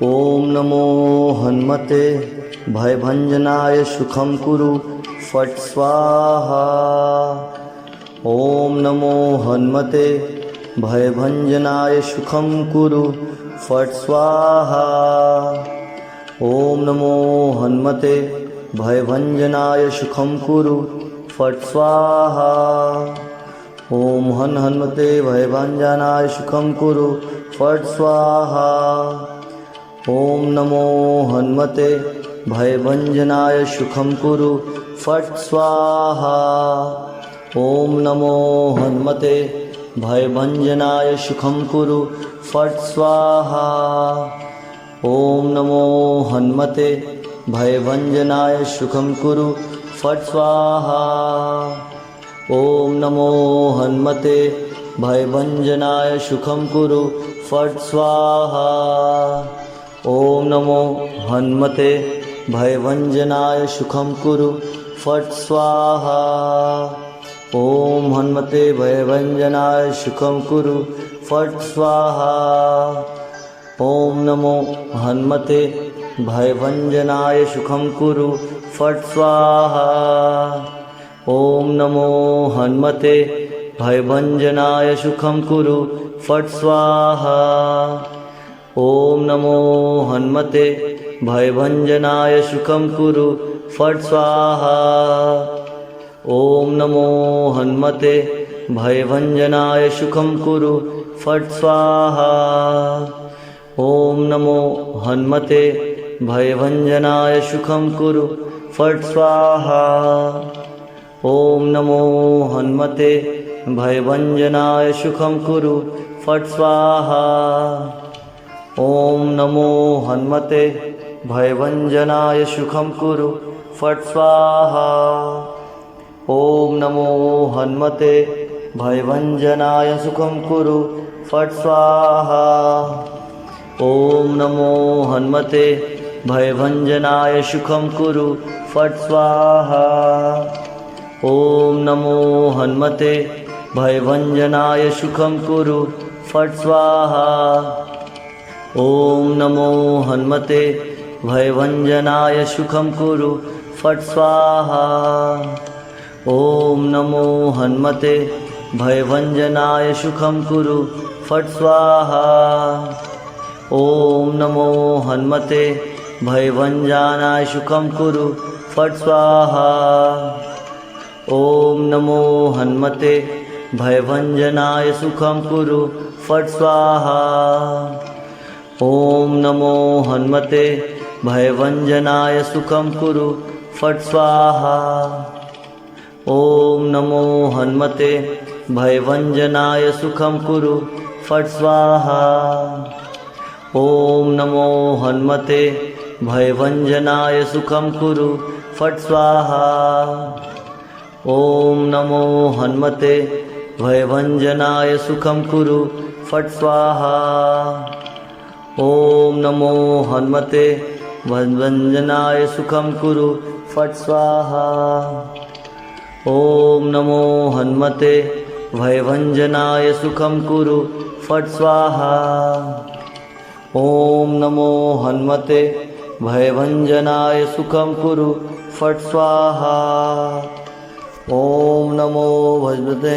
ॐ नमो हनुमते भयभञ्जनाय सुखं कुरु फट् स्वाहा। ॐ नमो हनुमते भयभञ्जनाय सुखं कुरु फट् स्वाहा। ॐ नमो हनुमते भयभञ्जनाय सुखं कुरु फट् स्वाहा। ॐ हनुमते भयभञ्जनाय सुखं कुरु फट् स्वाहा। ॐ नमो हनुमते भयभञ्जनाय सुखं कुरु फट् स्वाहा। ॐ नमो हनुमते भयभञ्जनाय सुखं कुरु फट् स्वाहा। ॐ नमो हनुमते भयभञ्जनाय सुखं कुरु फट् स्वाहा। ॐ नमो हनुमते भयभञ्जनाय सुखं कुरु फट् स्वाहा। ॐ नमो हनुमते भयभञ्जनाय सुखं कुरु फट् स्वाहा। ॐ हनुमते भयभञ्जनाय सुखं कुरु फट् स्वाहा। ॐ नमो हनुमते भयभञ्जनाय सुखं कुरु फट् स्वाहा। ॐ नमो हनुमते भयभञ्जनाय सुखं कुरु फट् स्वाहा। ॐ नमो हनुमते भयभञ्जनाय सुखं कुरु फट् स्वाहा। ॐ नमो हनुमते भयभञ्जनाय सुखं कुरु फट् स्वाहा। ॐ नमो हनुमते भयभञ्जनाय सुखं कुरु फट् स्वाहा। ॐ नमो हनुमते भयभञ्जनाय सुखं कुरु फट् स्वाहा। ॐ नमो हनुमते भयभञ्जनाय सुखं कुरु फट् स्वाहा। ॐ नमो हनुमते भयभञ्जनाय सुखं कुरु फट् स्वाहा। ॐ नमो हनुमते भयभञ्जनाय सुखं कुरु फट् स्वाहा। ॐ नमो हनुमते भयभञ्जनाय सुखं कुरु फट् स्वाहा। ॐ नमो हनुमते भयभञ्जनाय सुखं कुरु फट् स्वाहा। ॐ नमो हनुमते भयभञ्जनाय सुखं कुरु फट् स्वाहा। ॐ नमो हनुमते भयभञ्जनाय सुखं कुरु फट् स्वाहा। ॐ नमो हनुमते भयभञ्जनाय सुखं कुरु फट् स्वाहा। ॐ नमो हनुमते भयभञ्जनाय सुखं कुरु फट् स्वाहा। ॐ नमो हनुमते भयभञ्जनाय सुखं कुरु फट् स्वाहा। ॐ नमो हनुमते भयभञ्जनाय सुखं कुरु फट् स्वाहा। ॐ नमो हनुमते भयभञ्जनाय सुखं कुरु फट् स्वाहा। ॐ नमो हनुमते भयभञ्जनाय सुखं कुरु फट् स्वाहा। ॐ नमो हनुमते भयभञ्जनाय सुखं कुरु फट् स्वाहा। ॐ नमो हनुमते भयभञ्जनाय सुखं कुरु फट् स्वाहा। ॐ नमो भगवते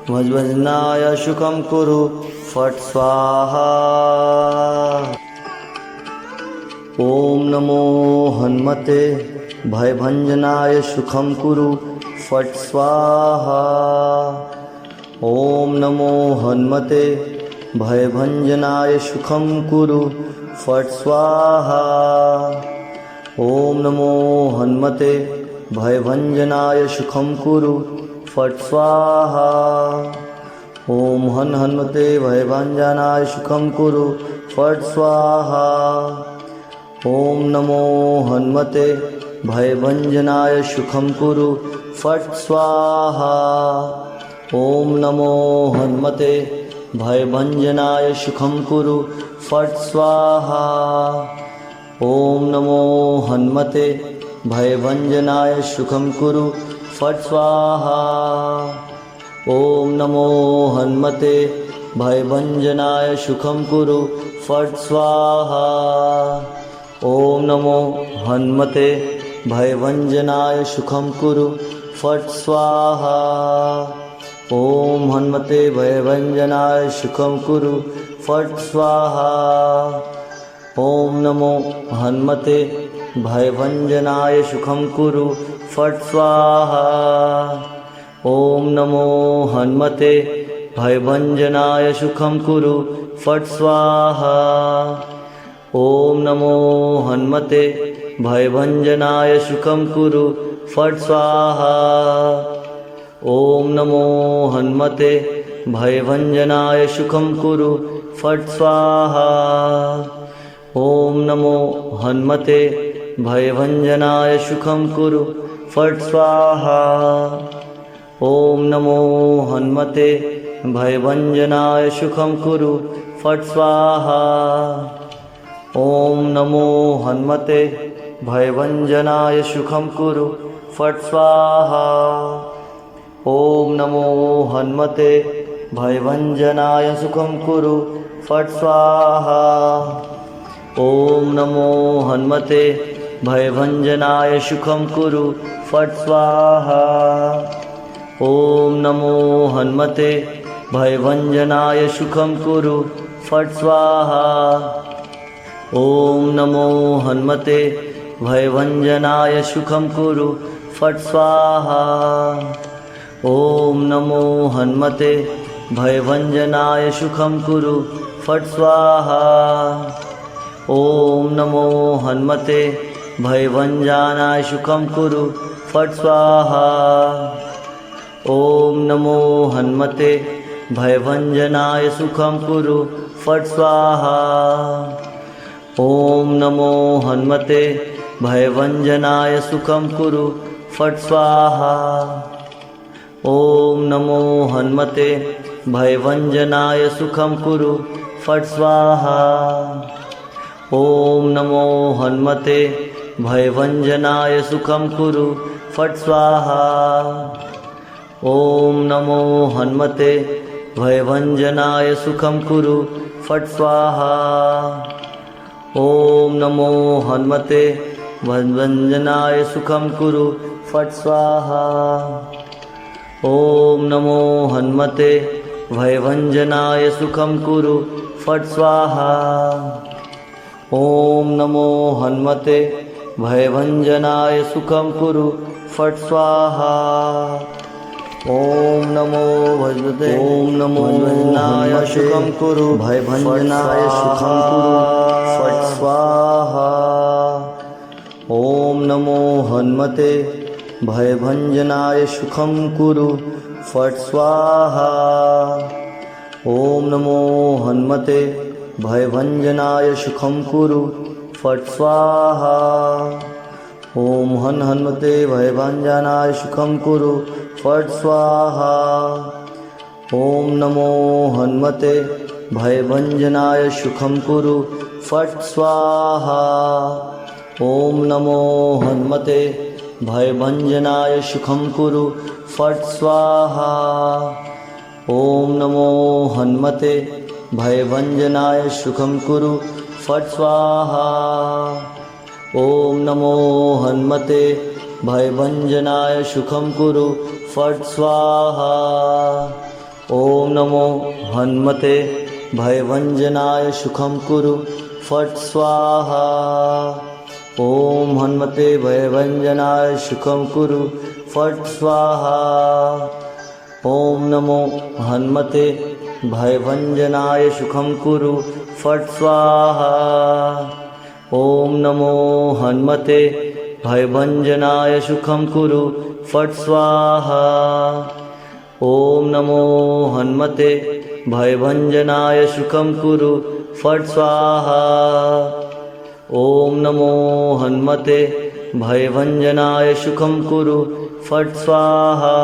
भयभञ्जनाय सुखं कुरु फट् स्वाहा। ॐ नमो हनुमते भयभञ्जनाय सुखं कुरु फट् स्वाहा। ॐ नमो हनुमते भयभञ्जनाय सुखं कुरु फट् स्वाहा। ॐ नमो हनुमते भयभञ्जनाय सुखं कुरु फट् स्वाहा। ॐ हनुमते भयभञ्जनाय सुखं कुरु फट् स्वाहा। ॐ नमो हनुमते भयभञ्जनाय सुखं कुरु फट् स्वाहा। ॐ नमो हनुमते भयभञ्जनाय सुखं कुरु फट् स्वाहा। ॐ नमो हनुमते भयभञ्जनाय सुखं कुरु फट् स्वाहा। ॐ नमो हनुमते भयभञ्जनाय सुखं कुरु फट् स्वाहा। ॐ नमो हनुमते भयभञ्जनाय सुखं कुरु फट् स्वाहा। ॐ हनुमते भयभञ्जनाय सुखं कुरु फट् स्वाहा। ॐ नमो हनुमते भयभञ्जनाय सुखं कुरु फट् स्वाहा। ॐ नमो हनुमते भयभञ्जनाय सुखं कुरु फट् स्वाहा। ॐ नमो हनुमते भयभञ्जनाय सुखं कुरु फट् स्वाहा। ॐ नमो हनुमते भयभञ्जनाय सुखं कुरु फट् स्वाहा। ॐ नमो हनुमते भयभञ्जनाय सुखं कुरु फट् स्वाहा। ॐ नमो हनुमते भयभञ्जनाय सुखं कुरु फट् स्वाहा। ॐ नमो हनुमते भयभञ्जनाय सुखं कुरु फट् स्वाहा। ॐ नमो हनुमते भयभञ्जनाय सुखं कुरु फट् स्वाहा। ॐ नमो हनुमते भयभञ्जनाय सुखं कुरु फट् स्वाहा। ॐ नमो हनुमते भयभञ्जनाय सुखं कुरु फट् स्वाहा। ॐ नमो हनुमते भयभञ्जनाय सुखं कुरु फट् स्वाहा। ॐ नमो हनुमते भयभञ्जनाय सुखं कुरु फट् स्वाहा। ॐ नमो हनुमते भयभञ्जनाय सुखं कुरु फट् स्वाहा। ॐ नमो हनुमते भयभञ्जनाय सुखं कुरु फट् स्वाहा। ॐ नमो हनुमते भयभञ्जनाय सुखं कुरु फट् स्वाहा। ॐ नमो हनुमते भयभञ्जनाय सुखं कुरु फट् स्वाहा। ॐ नमो हनुमते भयभञ्जनाय सुखं कुरु फट् स्वाहा। ॐ नमो हनुमते भयभञ्जनाय सुखं कुरु फट् स्वाहा। ॐ नमो हनुमते भयभञ्जनाय सुखं कुरु फट् स्वाहा। ॐ नमो हनुमते भयभञ्जनाय सुखं कुरु फट् स्वाहा। ॐ नमो हनुमते भयभञ्जनाय सुखं कुरु फट् स्वाहा। ॐ नमो भगवते ॐ नमो भयभञ्जनाय सुखं कुरु भयभञ्जनाय सुखं कुरु फट् स्वाहा। ॐ नमो हनुमते भयभञ्जनाय सुखं कुरु फट् स्वाहा। ॐ नमो हनुमते भयभञ्जनाय सुखं कुरु फट् स्वाहा। ॐ हनुमते भयभञ्जनाय सुखं कुरु फट् स्वाहा। ॐ नमो हनुमते भयभञ्जनाय सुखं कुरु फट् स्वाहा। ॐ नमो हनुमते भयभञ्जनाय सुखं कुरु फट् स्वाहा। ॐ नमो हनुमते भयभञ्जनाय सुखं कुरु फट् स्वाहा। ॐ नमो हनुमते भयभञ्जनाय सुखं कुरु फट् स्वाहा। ॐ नमो हनुमते भयभञ्जनाय सुखं कुरु फट् स्वाहा। ॐ हनुमते भयभञ्जनाय सुखं कुरु फट् स्वाहा। ॐ नमो हनुमते भयभञ्जनाय सुखं कुरु फट् स्वाहा। ॐ नमो हनुमते भयभञ्जनाय सुखं कुरु फट् स्वाहा। ॐ नमो हनुमते भयभञ्जनाय सुखं कुरु फट् स्वाहा। ॐ नमो हनुमते भयभञ्जनाय सुखं कुरु फट् स्वाहा।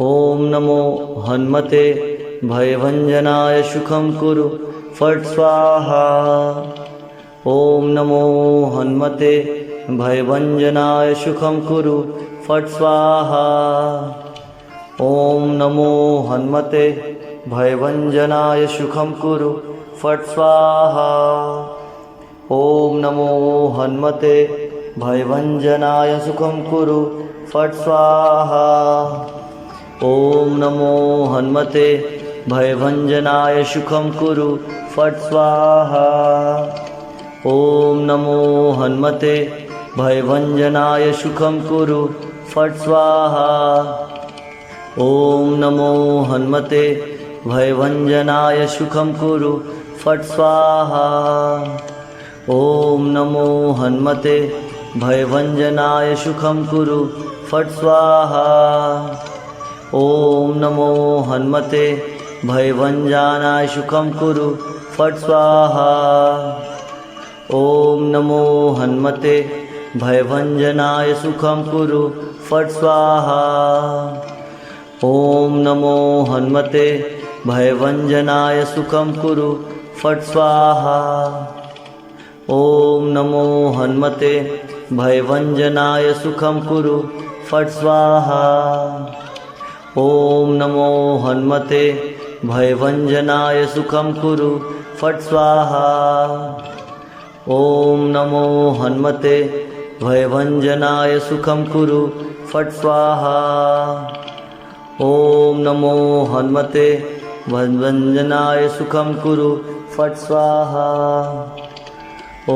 ॐ नमो हनुमते भयभञ्जनाय सुखं कुरु फट् स्वाहा। ॐ नमो हनुमते भयभञ्जनाय सुखं कुरु फट् स्वाहा। ॐ नमो हनुमते भयभञ्जनाय सुखं कुरु फट् स्वाहा। ॐ नमो हनुमते भयभञ्जनाय सुखं कुरु फट् स्वाहा। ॐ नमो हनुमते भयभञ्जनाय सुखं कुरु फट् स्वाहा। ॐ नमो हनुमते भयभञ्जनाय सुखं कुरु फट् स्वाहा। ॐ नमो हनुमते भयभञ्जनाय सुखं कुरु फट् स्वाहा। ॐ नमो हनुमते भयभञ्जनाय सुखं कुरु फट् स्वाहा। ॐ नमो हनुमते भयभञ्जनाय सुखं कुरु फट् स्वाहा। ॐ नमो हनुमते भयभञ्जनाय सुखं कुरु फट् स्वाहा। ॐ नमो हनुमते भयभञ्जनाय सुखं कुरु फट् स्वाहा। ॐ नमो हनुमते भयभञ्जनाय सुखं कुरु फट् स्वाहा। ॐ नमो हनुमते भयभञ्जनाय सुखं कुरु फट् स्वाहा। ॐ नमो हनुमते भयभञ्जनाय सुखं कुरु फट् स्वाहा। ॐ नमो हनुमते भयभञ्जनाय सुखं कुरु फट् स्वाहा।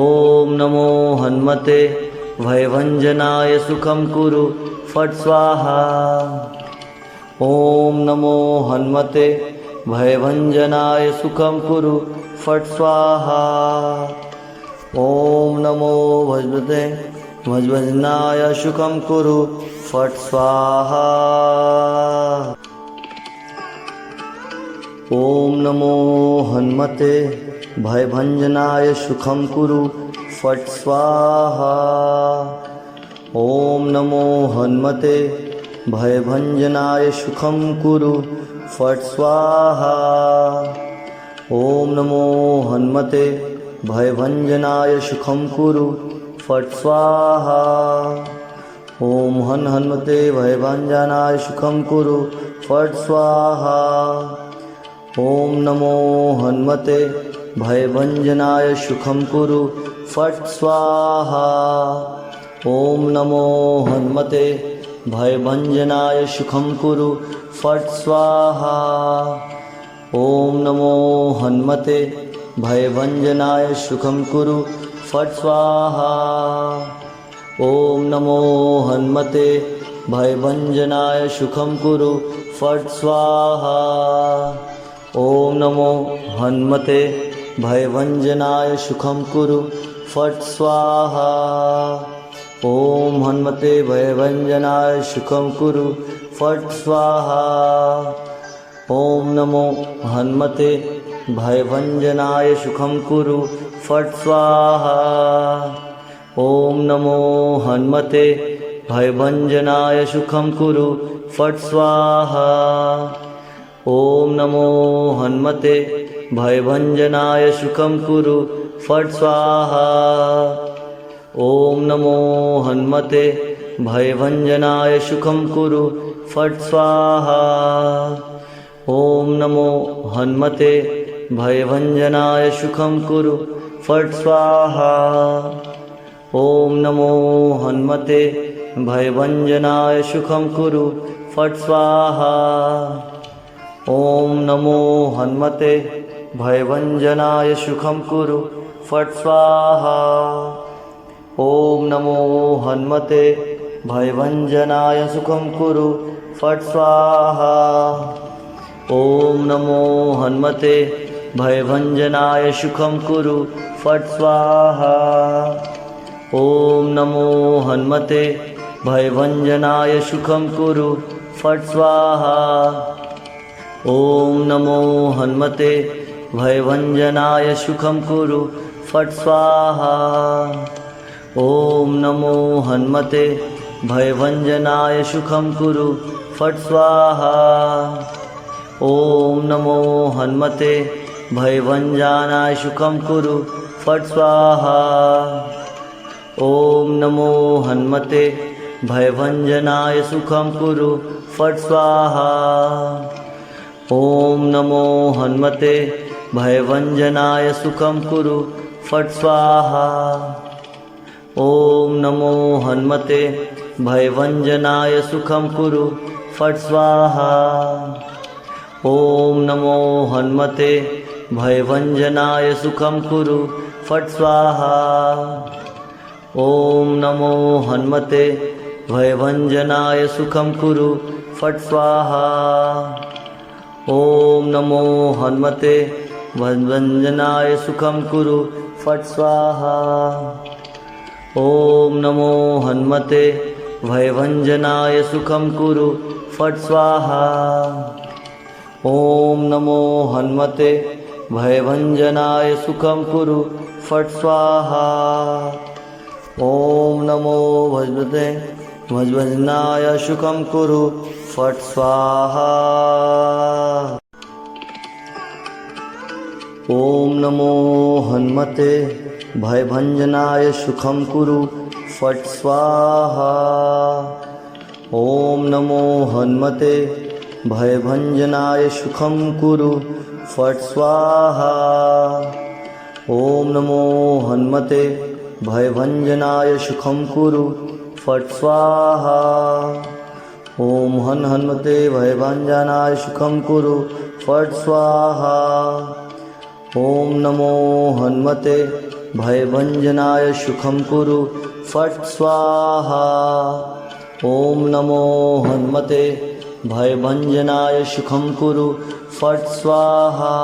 ॐ नमो हनुमते भयभञ्जनाय सुखं कुरु फट् स्वाहा। ॐ नमो हनुमते भयभञ्जनाय सुखं कुरु फट् स्वाहा। ॐ नमो भगवते भयभञ्जनाय सुखं कुरु फट् स्वाहा। ॐ नमो हनुमते भयभञ्जनाय सुखं कुरु फट् स्वाहा। ॐ नमो हनुमते भयभञ्जनाय सुखं कुरु फट् स्वाहा। ॐ नमो हनुमते भयभञ्जनाय सुखं कुरु फट् स्वाहा। ॐ हनुमते भयभञ्जनाय सुखं कुरु फट् स्वाहा। ॐ नमो हनुमते भयभञ्जनाय सुखं कुरु फट् स्वाहा। ॐ नमो हनुमते भयभञ्जनाय सुखं कुरु फट् स्वाहा। ॐ नमो हनुमते भयभञ्जनाय सुखं कुरु फट् स्वाहा। ॐ नमो हनुमते भयभञ्जनाय सुखं कुरु फट् स्वाहा। ॐ नमो हनुमते भयभञ्जनाय सुखं कुरु फट् स्वाहा। ॐ हनुमते भयभञ्जनाय सुखं कुरु फट् स्वाहा। ॐ नमो हनुमते भयभञ्जनाय सुखं कुरु फट् स्वाहा। ॐ नमो हनुमते भयभञ्जनाय सुखं कुरु फट् स्वाहा। ॐ नमो हनुमते भयभञ्जनाय सुखं कुरु फट् स्वाहा। ॐ नमो हनुमते भयभञ्जनाय सुखं कुरु फट् स्वाहा। ॐ नमो हनुमते भयभञ्जनाय सुखं कुरु फट् स्वाहा। ॐ नमो हनुमते भयभञ्जनाय सुखं कुरु फट् स्वाहा। ॐ नमो हनुमते भयभञ्जनाय सुखं कुरु फट् स्वाहा। ॐ नमो हनुमते भयभञ्जनाय सुखं कुरु फट् स्वाहा। ॐ नमो हनुमते भयभञ्जनाय सुखं कुरु फट् स्वाहा। ॐ नमो हनुमते भयभञ्जनाय सुखं कुरु फट् स्वाहा। ॐ नमो हनुमते भयभञ्जनाय सुखं कुरु फट् स्वाहा। ॐ नमो हनुमते भयभञ्जनाय सुखं कुरु फट् स्वाहा। ॐ नमो हनुमते भयभञ्जनाय सुखं कुरु फट् स्वाहा। ॐ नमो हनुमते भयभञ्जनाय सुखं कुरु फट् स्वाहा। ॐ नमो हन्मते भयभञ्जनाय सुखं कुरु फट् स्वाहा। ॐ नमो हन्मते भयभञ्जनाय सुखं कुरु फट् स्वाहा। ॐ नमो हन्मते भयभञ्जनाय सुखं कुरु फट् स्वाहा। ॐ नमो हन्मते भयभञ्जनाय सुखं कुरु फट् स्वाहा। ॐ नमो हन्मते भयभञ्जनाय सुखं कुरु फट् स्वाहा। ॐ नमो हन्मते भयभञ्जनाय सुखं कुरु फट् स्वाहा। ॐ नमो हन्मते भयभञ्जनाय सुखं कुरु फट् स्वाहा। ॐ नमो भगवते भयभञ्जनाय सुखं कुरु फट् स्वाहा। ॐ नमो हन्मते भयभञ्जनाय सुखं कुरु फट् स्वाहा। ॐ नमो हन्मते भयभञ्जनाय सुखं कुरु फट् स्वाहा। ॐ नमो हन्मते भयभञ्जनाय सुखं कुरु फट् स्वाहा। ॐ हन्मते भयभञ्जनाय सुखं कुरु फट् स्वाहा। ॐ नमो हन्मते भयभञ्जनाय सुखं कुरु फट् स्वाहा। ॐ नमो हन्मते भयभञ्जनाय सुखं कुरु फट् स्वाहा।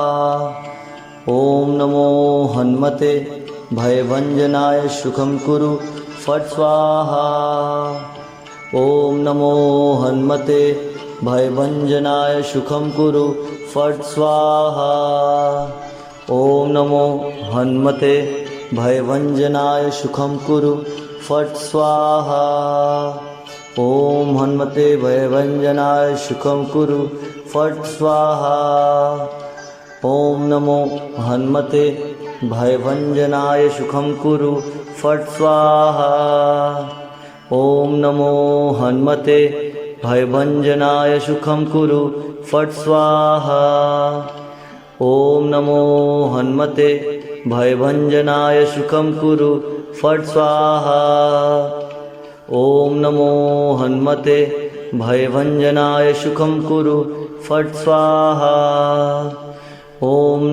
ॐ नमो हन्मते भयभञ्जनाय सुखं कुरु फट् स्वाहा। ॐ नमो हन्मते भयभञ्जनाय सुखं कुरु फट् स्वाहा। ॐ नमो हन्मते भयभञ्जनाय सुखं कुरु फट् स्वाहा। ॐ हन्मते भयभञ्जनाय सुखं कुरु फट् स्वाहा। ॐ नमो हन्मते भयभञ्जनाय सुखं कुरु फट् स्वाहा। ॐ नमो हन्मते भयभञ्जनाय सुखं कुरु फट् स्वाहा। ॐ नमो हन्मते भयभञ्जनाय सुखं कुरु फट् स्वाहा। ॐ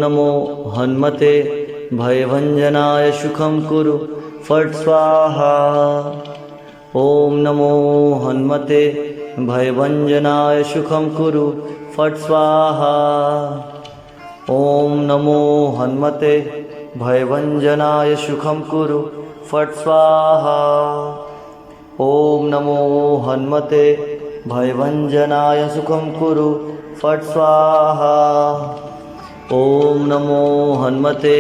नमो हन्मते भयभञ्जनाय सुखं कुरु फट् स्वाहा। ॐ नमो हन्मते भयभञ्जनाय सुखं कुरु फट् स्वाहा। ॐ नमो हन्मते भयभञ्जनाय सुखं कुरु फट् स्वाहा। ॐ नमो हन्मते भयभञ्जनाय सुखं कुरु फट् स्वाहा। ॐ नमो हन्मते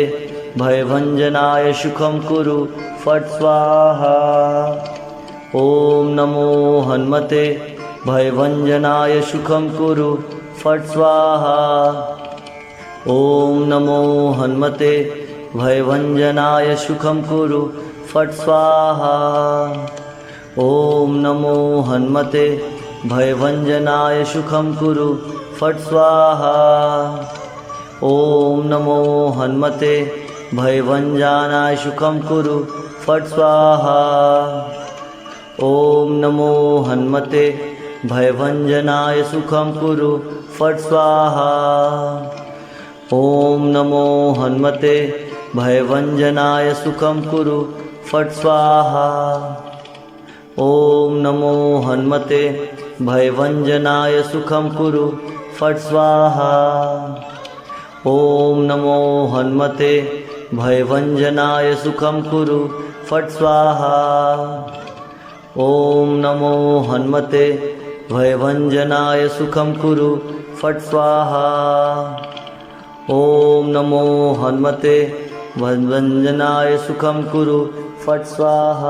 भयभञ्जनाय सुखं कुरु फट् स्वाहा। ॐ नमो हन्मते भयभञ्जनाय सुखं कुरु फट् स्वाहा। ॐ नमो हन्मते भयभञ्जनाय सुखं कुरु फट् स्वाहा। ॐ नमो हन्मते भयभञ्जनाय सुखं कुरु फट् स्वाहा। ॐ नमो हन्मते भयभञ्जनाय सुखं कुरु फट् स्वाहा। ॐ नमो हन्मते भयभञ्जनाय सुखं कुरु फट् स्वाहा। ॐ नमो हन्मते भयभञ्जनाय सुखं कुरु फट् स्वाहा। ॐ नमो हन्मते भयभञ्जनाय सुखं कुरु फट् स्वाहा। ॐ नमो हन्मते भयभञ्जनाय सुखं कुरु फट् स्वाहा। ॐ नमो हन्मते भयभञ्जनाय सुखं कुरु फट् स्वाहा। ॐ नमो हन्मते भयभञ्जनाय सुखं कुरु फट् स्वाहा। ॐ नमो हन्मते भयभञ्जनाय सुखं कुरु फट् स्वाहा।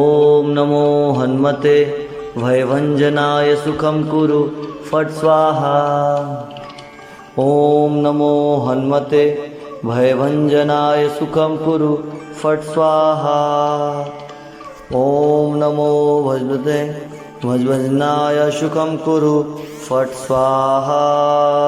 ॐ नमो हन्मते भयभञ्जनाय सुखं कुरु फट् स्वाहा। ॐ नमो हन्मते भयभञ्जनाय सुखं कुरु फट् स्वाहा। ॐ नमो भगवते भयभञ्जनाय सुखं कुरु फट् स्वाहा।